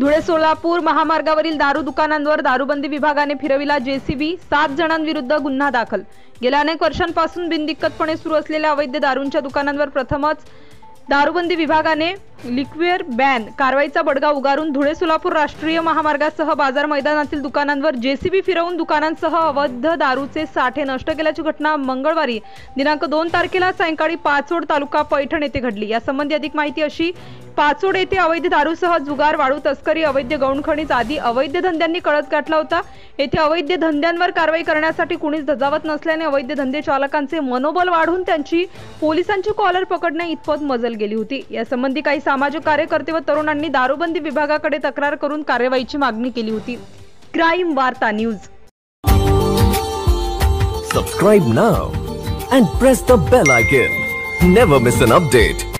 धुळे सोलापूर महामार्गावरील दारू दुकानांवर दारूबंदी विभागाने फिरविला जेसीबी, 7 जणांविरुद्ध गुन्हा दाखल। गेल्या अनेक वर्षांपासून बिनदिक्कतपणे सुरू असलेल्या अवैध दारूंच्या दुकानांवर प्रथमच दारूबंदी विभागाने लिक्विअर बॅन कारवाईचा बडगा उगारून धुळे सोलापूर राष्ट्रीय महामार्गासह बाजार मैदानातील दुकानांवर जेसीबी फिरवून दुकानांसह अवैध दारूचे साठे नष्ट केल्याची घटना मंगळवारी दिनांक 2 तारखेला सायंकाळी पाचोड तालुका पैठण येथे घडली। यासंबंधी अधिक माहिती अशी, पाचोड येथे अवैध दारूसह जुगार, वाळू तस्करी, अवैध गौण खनिज आदी अवैध धंद्यांनी कळस गाठला होता। येथे अवैध धंद्यांवर कारवाई करण्यासाठी कुणीच धजावत नसल्याने अवैध धंदे चालकांचे मनोबल वाढून त्यांची पोलिसांची कॉलर पकडणे इतपत मजल गेली होती। यासंबंधी काही सामाजिक कार्यकर्ते व तरुणांनी दारूबंदी विभागाकडे तक्रार करून कारवाईची मागणी केली होती। क्राईम वार्ता news. Subscribe now and press the bell icon. Never miss an update.